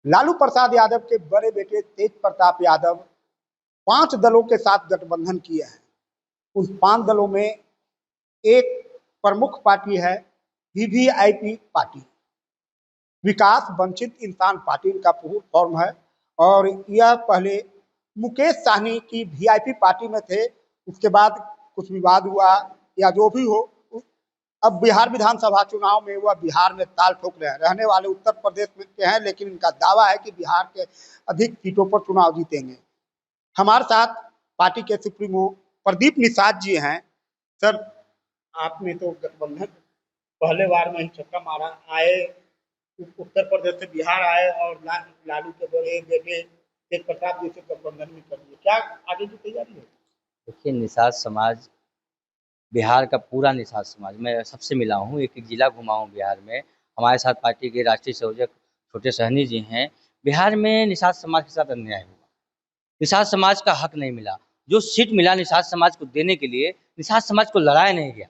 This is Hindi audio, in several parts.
लालू प्रसाद यादव के बड़े बेटे तेज प्रताप यादव 5 दलों के साथ गठबंधन किए हैं। उन 5 दलों में एक प्रमुख पार्टी है वीवीआईपी पार्टी, विकास वंचित इंसान पार्टी इनका फुल फॉर्म है। और यह पहले मुकेश सहनी की वीआईपी पार्टी में थे, उसके बाद कुछ विवाद हुआ या जो भी हो, अब बिहार विधानसभा चुनाव में वह बिहार में ताल ठोक रहे हैं। रहने वाले उत्तर प्रदेश में के हैं, लेकिन इनका दावा है कि बिहार के अधिक सीटों पर चुनाव जीतेंगे। हमारे साथ पार्टी के सुप्रीमो प्रदीप निषाद जी हैं। सर, आपने तो गठबंधन पहले बार में ही छक्का मारा, आए उत्तर प्रदेश से बिहार आए और लालू के बड़े बेटे तेज प्रताप जी से गठबंधन में कर दिए, क्या आगे की तैयारी है? देखिए, निषाद समाज, बिहार का पूरा निषाद समाज, मैं सबसे मिला हूँ, एक एक जिला घुमा हूँ बिहार में। हमारे साथ पार्टी के राष्ट्रीय संयोजक छोटे सहनी जी हैं। बिहार में निषाद समाज के साथ अन्याय हुआ, निषाद समाज का हक नहीं मिला। जो सीट मिला निषाद समाज को देने के लिए, निषाद समाज को लड़ाया नहीं गया,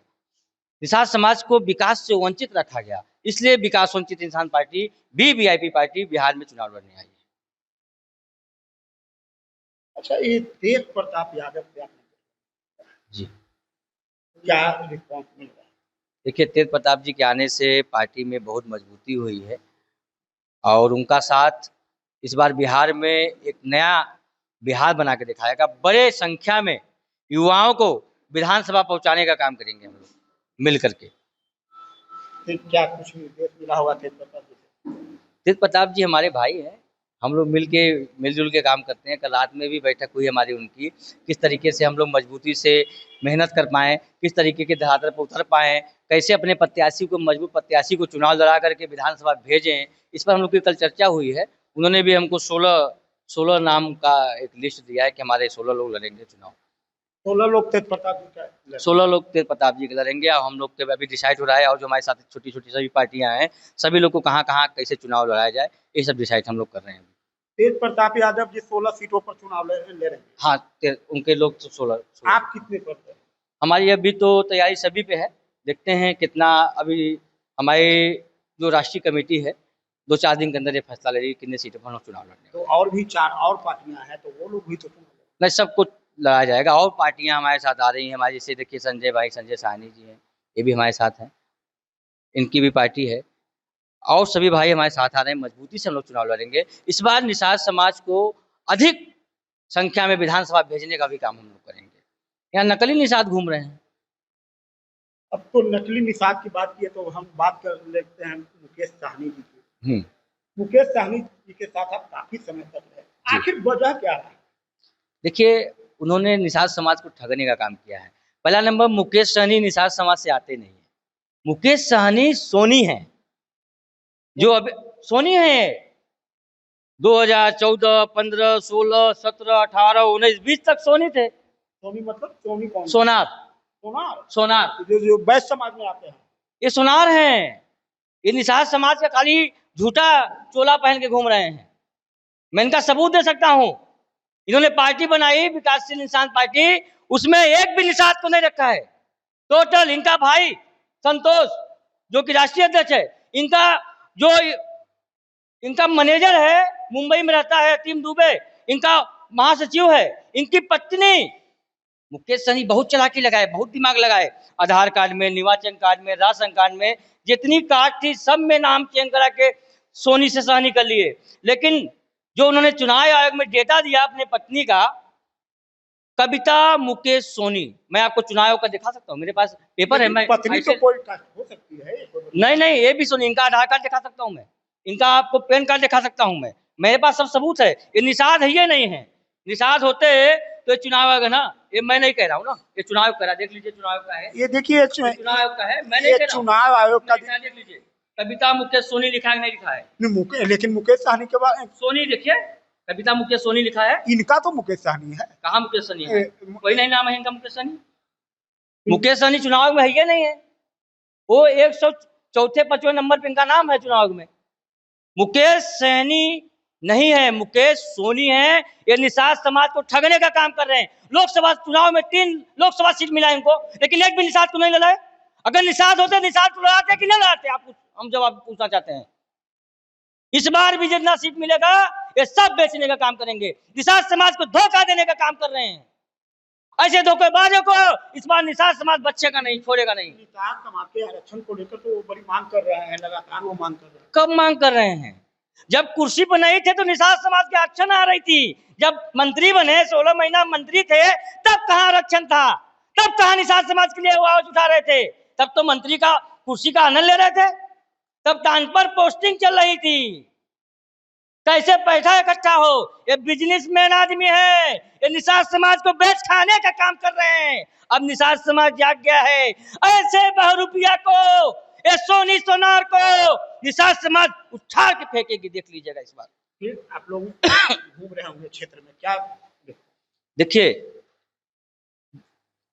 निषाद समाज को विकास से वंचित रखा गया। इसलिए विकास वंचित इंसान पार्टी वीवीआईपी पार्टी बिहार में चुनाव लड़ने आई है। अच्छा, ये तेज प्रताप यादव से आपने जी, क्या रिस्पॉन्स मिल रहा है? देखिए, तेज प्रताप जी के आने से पार्टी में बहुत मजबूती हुई है और उनका साथ इस बार बिहार में एक नया बिहार बना के दिखाएगा। बड़े संख्या में युवाओं को विधानसभा पहुंचाने का काम करेंगे हम लोग मिल करके। क्या कुछ निर्देश मिला होगा तेज प्रताप जी से? तेज प्रताप जी हमारे भाई हैं, हम लोग मिलजुल के काम करते हैं। कल रात में भी बैठक हुई हमारी उनकी, किस तरीके से हम लोग मजबूती से मेहनत कर पाएँ, किस तरीके के धरातल पर उतर पाएँ, कैसे अपने प्रत्याशी को, मजबूत प्रत्याशी को चुनाव लड़ा करके विधानसभा भेजें, इस पर हम लोग की कल चर्चा हुई है। उन्होंने भी हमको 16 नाम का एक लिस्ट दिया है कि हमारे 16 लोग लड़ेंगे चुनाव। 16 लोग तेज प्रताप जी का 16 लोग तेज प्रताप जी के लड़ेंगे और हम लोग के अभी डिसाइड हो रहा है। और जो हमारे साथ छोटी छोटी सभी पार्टियां हैं, सभी लोग को कहाँ कहाँ कैसे चुनाव लड़ाया जाए, ये सब डिसाइड हम लोग कर रहे हैं। तेज प्रताप यादव जी 16 सीटों पर चुनाव ले रहे हैं। हाँ, उनके लोग तो 16। आप कितने पर हैं? हमारी अभी तो तैयारी सभी पे है, देखते हैं कितना। अभी हमारी जो राष्ट्रीय कमेटी है 2-4 दिन के अंदर ये फैसला ले रही है कितने सीटों पर हम लोग चुनाव लड़ने। तो और भी 4 और पार्टियां हैं, तो वो लोग भी तो नहीं, सब कुछ लड़ाया जाएगा। और पार्टियां हमारे साथ आ रही हैं हमारी, जैसे देखिए संजय साहनी जी हैं, ये भी हमारे साथ हैं, इनकी भी पार्टी है। और सभी भाई हमारे साथ आ रहे हैं, मजबूती से हम लोग चुनाव लड़ेंगे। इस बार निषाद समाज को अधिक संख्या में विधानसभा भेजने का भी काम हम लोग करेंगे। यहाँ नकली निषाद घूम रहे हैं। अब तो नकली निषाद की बात की है, तो हम बात कर लेते हैं मुकेश सहनी जी की। मुकेश सहनी जी के साथ आप काफी समय तक रहे, आखिर वजह क्या है? देखिए, उन्होंने निषाद समाज को ठगने का काम किया है। पहला नंबर, मुकेश सहनी निषाद समाज से आते नहीं है। मुकेश सहनी सोनी है, जो अब सोनी है। 2014, 15, 16, 17, 18, 19, 20 तक सोनी थे। सोनी मतलब सोनी कौन? सोनार। सोनार जो वैश्य समाज में आते हैं, ये सोनार हैं। ये निषाद समाज का खाली झूठा चोला पहन के घूम रहे हैं। मैं इनका सबूत दे सकता हूँ। इन्होंने पार्टी बनाई विकासशील इंसान पार्टी, उसमें एक भी निषाद को नहीं रखा है। टोटल इनका भाई संतोष, जो कि राष्ट्रीय अध्यक्ष है, इनका मैनेजर है, मुंबई में रहता है, टीम दुबे, इनका महासचिव है। इनकी पत्नी मुकेश सहनी बहुत चालाकी लगाए, बहुत दिमाग लगाए। आधार कार्ड में, निर्वाचन कार्ड में, राशन कार्ड में जितनी कार्ड थी सब में नाम चेंज करा के सोनी से सहनी कर लिए। लेकिन जो उन्होंने चुनाव आयोग में डेटा दिया अपने पत्नी का, कविता मुकेश सोनी, मैं आपको चुनाव आयोग का दिखा सकता हूँ, मेरे पास पेपर है। मैं पत्नी तो कोई हो सकती है? नहीं, ये भी सोनी। इनका आधार कार्ड दिखा सकता हूँ मैं, इनका आपको पैन कार्ड दिखा सकता हूँ मैं, मेरे पास सब सबूत है। ये निषाद है, ये नहीं है। निषाद होते तो ये चुनाव आयोग है ना, ये मैं नहीं कह रहा हूँ ना, ये चुनाव आयोग करा, देख लीजिए चुनाव आयोग का है। ये देखिए चुनाव आयोग का है, मैं नहीं कह रहा हूँ। चुनाव आयोग का देख लीजिए, कविता मुकेश सोनी लिखा है, नहीं लिखा है? लेकिन मुकेश सहनी के बाद सोनी देखिए, कविता मुकेश सोनी लिखा है। इनका तो मुकेश सहनी है। कहाँ मुकेश सहनी है? कोई नहीं नाम है इनका मुकेश सहनी। मुकेश सहनी चुनाव में है ये नहीं है। वो 104, 5वें नंबर पे इनका नाम है चुनाव में। मुकेश सहनी नहीं है, मुकेश सोनी है। ये निषाद समाज को ठगने का काम कर रहे हैं। लोकसभा चुनाव में 3 लोकसभा सीट मिला इनको, लेकिन एक भी निषाद को नहीं लड़ाए। अगर निषाद होते, निषाद को लड़ाते कि नहीं लड़ाते? आप हम जवाब पूछना चाहते हैं। इस बार भी जितना सीट मिलेगा ये सब बेचने का काम करेंगे, निषाद समाज को धोखा देने का काम कर रहे हैं। ऐसे धोखेबाजों को इस बार निषाद समाज बच्चेगा नहीं, छोड़ेगा नहीं। निषाद समाज के आरक्षण को लेकर तो वो बड़ी मांग कर रहे हैं, लगातार वो मांग कर रहे हैं। कब मांग कर रहे हैं? जब कुर्सी पर नहीं थे तो निषाद समाज की आरक्षण आ रही थी। जब मंत्री बने 16 महीना मंत्री थे तब कहाँ आरक्षण था? तब कहाँ निषाद समाज के लिए आवाज उठा रहे थे? तब तो मंत्री का कुर्सी का आनंद ले रहे थे, तब टाइम पर पोस्टिंग चल रही थी। कैसे पैसा इकट्ठा हो? ये बिजनेसमैन आदमी है, ये निषाद समाज को बेच खाने का काम कर रहे हैं। अब निषाद समाज जाग गया है। ऐसे बहुरूपिया को, ये सोनी सोनार को निषाद समाज उछाल के फेंकेगी, देख लीजिएगा इस बार। फिर आप लोग घूम रहे होंगे क्षेत्र में, क्या देखिए,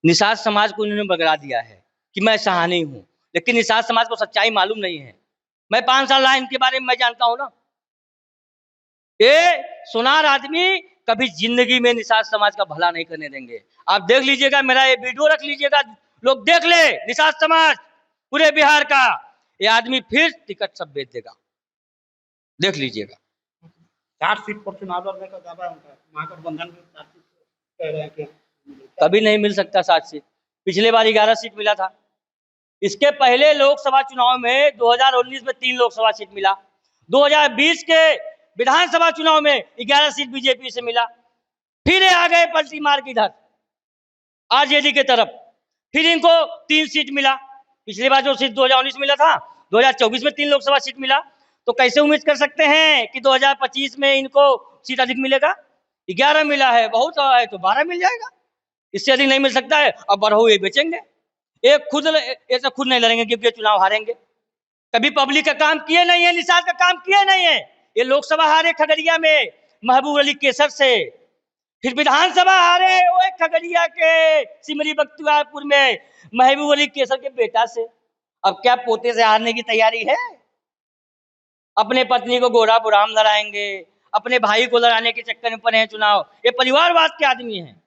निषाद समाज को उन्होंने बगड़ा दिया है कि मैं सहानी हूं, लेकिन निषाद समाज को सच्चाई मालूम नहीं है। मैं 5 साल रहा इनके बारे में, मैं जानता हूं ना। ये सोनार आदमी कभी जिंदगी में निषाद समाज का भला नहीं करने देंगे। आप देख लीजिएगा, मेरा ये वीडियो रख लीजिएगा, लोग देख ले। निषाद समाज पूरे बिहार का ये आदमी फिर टिकट सब बेच देगा, देख लीजिएगा। 60 सीट पर चुनाव लड़ने का दावा है उनका, महागठबंधन में कह रहे हैं कि कभी नहीं मिल सकता 60 सीट। पिछले बार 11 सीट मिला था। इसके पहले लोकसभा चुनाव में 2019 में 3 लोकसभा सीट मिला। 2020 के विधानसभा चुनाव में 11 सीट बीजेपी से मिला। फिर आ गए पलटी मार के इधर आरजेडी के तरफ, फिर इनको 3 सीट मिला। पिछली बार जो सीट 2019 मिला था, 2024 में 3 लोकसभा सीट मिला। तो कैसे उम्मीद कर सकते हैं कि 2025 में इनको सीट अधिक मिलेगा? 11 मिला है, बहुत है तो 12 मिल जाएगा, इससे अधिक नहीं मिल सकता है। अब बरहू ये बेचेंगे, एक खुद ऐसा खुद नहीं लड़ेंगे क्योंकि चुनाव हारेंगे। कभी पब्लिक का काम किए नहीं है, निषाद का काम किए नहीं है। ये लोकसभा हारे खगड़िया में महबूब अली केसर से, फिर विधानसभा हारे वो खगड़िया के सिमरी बख्तियारपुर में महबूब अली केसर के बेटा से। अब क्या पोते से हारने की तैयारी है? अपने पत्नी को गोरा बुराम लड़ाएंगे, अपने भाई को लड़ाने के चक्कर में पड़े हैं चुनाव। ये परिवारवाद के आदमी हैं,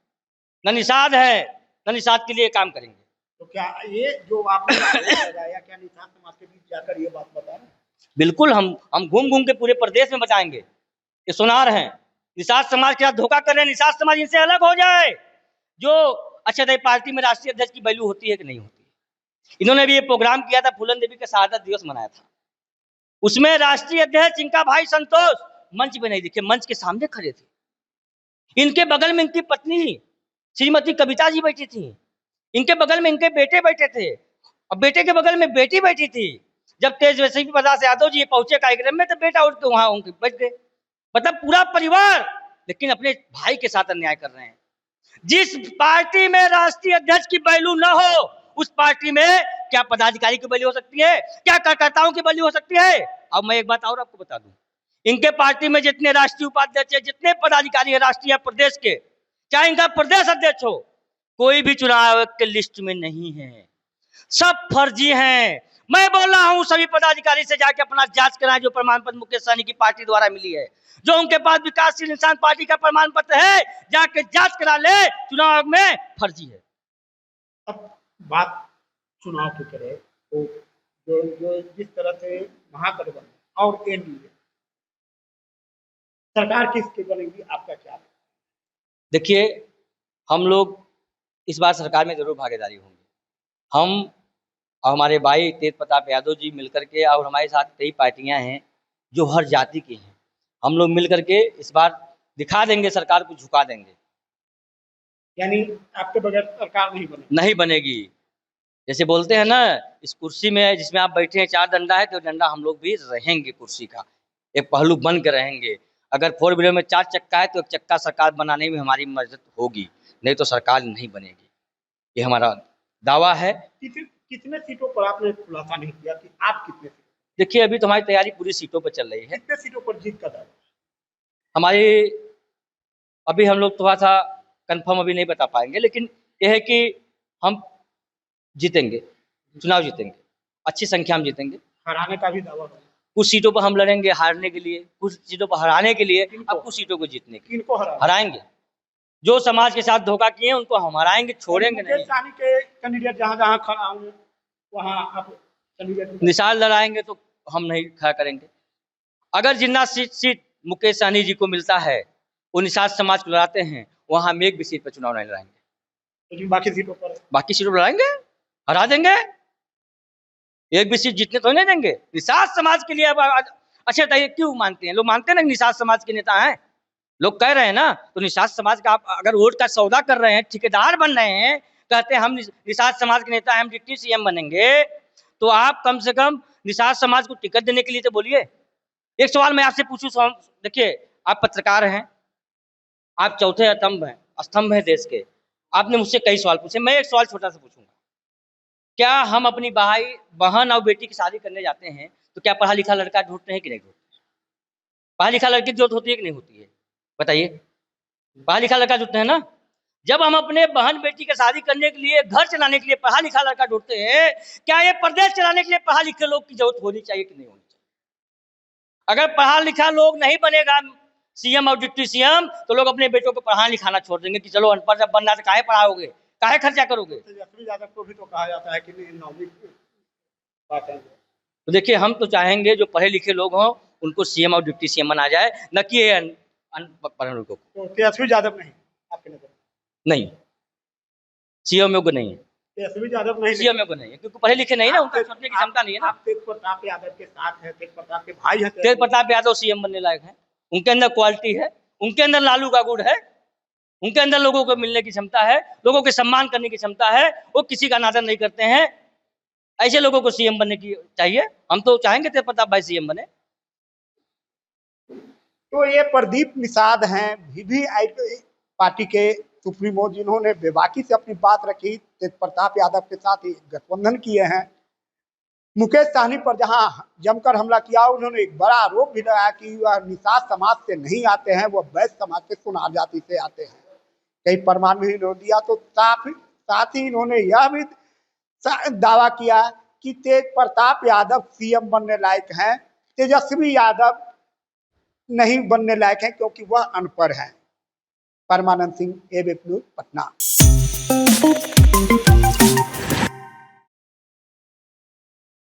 न निषाद है, न निषाद के लिए काम करेंगे। तो क्या ये जो आपने लगाया, क्या निषाद समाज के बीच जाकर ये बात बता रहे हैं? बिल्कुल, हम घूम घूम के पूरे प्रदेश में बताएंगे। ये सोनार हैं, निषाद समाज के साथ धोखा कर रहे हैं। निषाद समाज इनसे अलग हो जाए। जो अच्छा था, पार्टी में राष्ट्रीय अध्यक्ष की वैल्यू होती है कि नहीं होती? इन्होंने भी ये प्रोग्राम किया था, फूलन देवी का शहादत दिवस मनाया था। उसमें राष्ट्रीय अध्यक्ष इनका भाई संतोष मंच पे नहीं दिखे, मंच के सामने खड़े थे। इनके बगल में इनकी पत्नी श्रीमती कविता जी बैठी थी, इनके बगल में इनके बेटे बैठे थे, और बेटे के बगल में बेटी बैठी थी। जब तेजस्वी प्रसाद यादव जी पहुंचे कार्यक्रम में तो बेटा उठ के वहां बैठ गए। मतलब पूरा परिवार, लेकिन अपने भाई के साथ अन्याय कर रहे हैं। जिस पार्टी में राष्ट्रीय अध्यक्ष की वैल्यू न हो, उस पार्टी में क्या पदाधिकारी की वैल्यू हो सकती है? क्या कार्यकर्ताओं की वैल्यू हो सकती है? अब मैं एक बात और आपको बता दूं, इनके पार्टी में जितने राष्ट्रीय उपाध्यक्ष है, जितने पदाधिकारी है राष्ट्रीय प्रदेश के, चाहे इनका प्रदेश अध्यक्ष हो, कोई भी चुनाव आयोग के लिस्ट में नहीं है, सब फर्जी हैं। मैं बोल रहा हूं सभी पदाधिकारी से जाके अपना जांच कराएं, जो प्रमाण पत्र मुकेश सहनी की पार्टी द्वारा मिली है, जो उनके पास विकासशील इंसान पार्टी का प्रमाण पत्र है, जाके जांच करा ले, चुनाव आयोग में फर्जी है। अब बात चुनाव की करें तो जो जिस तरह से महागठबंधन और एनडीए सरकार किसकी बनेगी, आपका क्या? देखिए, हम लोग इस बार सरकार में जरूर भागीदारी होंगे। हम और हमारे भाई तेज प्रताप यादव जी मिलकर के, और हमारे साथ कई पार्टियां हैं जो हर जाति की हैं, हम लोग मिलकर के इस बार दिखा देंगे, सरकार को झुका देंगे। यानी आपके बगैर सरकार नहीं बनेगी। जैसे बोलते हैं ना, इस कुर्सी में जिसमें आप बैठे हैं 4 डंडा है, तो डंडा हम लोग भी रहेंगे कुर्सी का, एक पहलू बन के रहेंगे। अगर 4 व्हीलर में 4 चक्का है तो एक चक्का सरकार बनाने में हमारी मदद होगी, नहीं तो सरकार नहीं बनेगी। ये हमारा दावा है। कितने सीटों पर आपने खुलासा नहीं किया कि आप कितने? देखिए, अभी तो हमारी तैयारी पूरी सीटों पर चल रही है। कितने सीटों पर जीत का दावा हमारी? अभी हम लोग थोड़ा सा कंफर्म अभी नहीं बता पाएंगे, लेकिन यह है कि हम जीतेंगे, चुनाव जीतेंगे, अच्छी संख्या में जीतेंगे। हराने का भी दावा है? कुछ सीटों पर हम लड़ेंगे हारने के लिए, कुछ सीटों पर हराने के लिए, अब कुछ सीटों को जीतने के लिए। किनको हराएंगे? जो समाज के साथ धोखा किए उनको हम हराएंगे, छोड़ेंगे नहीं। सहनी के कैंडिडेट जहाँ खड़ा होंगे वहाँ आप कैंडिडेट निषाद लड़ाएंगे तो हम नहीं खड़ा करेंगे। अगर जिन्ना सीट मुकेश सहनी जी को मिलता है, वो निषाद समाज को लड़ाते हैं, वहां हम एक भी सीट पर चुनाव नहीं लड़ाएंगे। लेकिन बाकी सीटों पर लड़ाएंगे, हरा देंगे। एक भी सीट जीतने तो नहीं देंगे। निषाद समाज के लिए अब अच्छा बताइए, क्यों मानते हैं लोग? मानते हैं ना निषाद समाज के नेता हैं, लोग कह रहे हैं ना। तो निषाद समाज का आप अगर वोट का सौदा कर रहे हैं, ठेकेदार बन रहे हैं, कहते हैं हम निषाद समाज के नेता हैं, हम डिप्टी सीएम बनेंगे, तो आप कम से कम निषाद समाज को टिकट देने के लिए तो बोलिए। एक सवाल मैं आपसे पूछूं, देखिए आप पत्रकार हैं, आप चौथे स्तंभ है देश के। आपने मुझसे कई सवाल पूछे, मैं एक सवाल छोटा सा पूछूंगा। क्या हम अपनी बहन और बेटी की शादी करने जाते हैं तो क्या पढ़ा लिखा लड़का ढूंढते हैं कि नहीं ढूंढते? पढ़ा लिखा लड़की की जरूरत होती है कि नहीं होती है? बताइए। पढ़ा लिखा लड़का ढूंढते हैं ना। जब हम अपने बहन बेटी की शादी करने के लिए, घर चलाने के लिए पढ़ा लिखा लड़का ढूंढते हैं, क्या ये प्रदेश चलाने के लिए पढ़ा लिखे लोग की जरूरत होनी चाहिए कि नहीं होनी चाहिए? अगर पढ़ा लिखा लोग नहीं बनेगा सीएम और डिप्टी सीएम, तो लोग अपने बेटों को पढ़ाना लिखाना छोड़ देंगे कि चलो अनपढ़ जब बनना तो काहे पढ़ाओगे, काहे खर्चा करोगे। तेजस्वी यादव को भी तो कहा जाता है कि नौवीं बात है। तो देखिए, हम तो चाहेंगे जो पढ़े लिखे लोग हों उनको सीएम और डिप्टी सीएम बना जाए, न कि अनपढ़ लोगों को। तो तेजस्वी यादव नहीं आपके नजर? नहीं, सीएम योग्य नहीं है। तेजस्वी यादव नहीं, सीएम योग्य नहीं है, क्योंकि पढ़े लिखे नहीं है ना, उनका सोचने की क्षमता नहीं है ना। आप तेज प्रताप यादव के साथ है, तेज प्रताप के भाई है। तेज प्रताप यादव सीएम बनने लायक है, उनके अंदर क्वालिटी है, उनके अंदर लालू का गुड़ है, उनके अंदर लोगों को मिलने की क्षमता है, लोगों के सम्मान करने की क्षमता है, वो किसी का अनादर नहीं करते हैं। ऐसे लोगों को सीएम बनने की चाहिए। हम तो चाहेंगे तेज प्रताप भाई सीएम बने। तो ये प्रदीप निषाद हैं, वीवीआई पार्टी के सुप्रीमो, जिन्होंने बेबाकी से अपनी बात रखी, तेज प्रताप यादव के साथ ही गठबंधन किए हैं। मुकेश सहनी पर जहां जमकर हमला किया, उन्होंने एक बड़ा आरोप भी लगाया कि वह निषाद समाज से नहीं आते हैं, वह वैश्य समाज से, सुनार जाति से आते हैं। कई प्रमाण भी इन्होंने दिया। तो साथ ही इन्होंने यह भी दावा किया कि तेज प्रताप यादव सीएम बनने लायक हैं, तेजस्वी यादव नहीं बनने लायक हैं क्योंकि वह अनपढ़ हैं। परमानंद सिंह, एबीपी न्यूज़, पटना।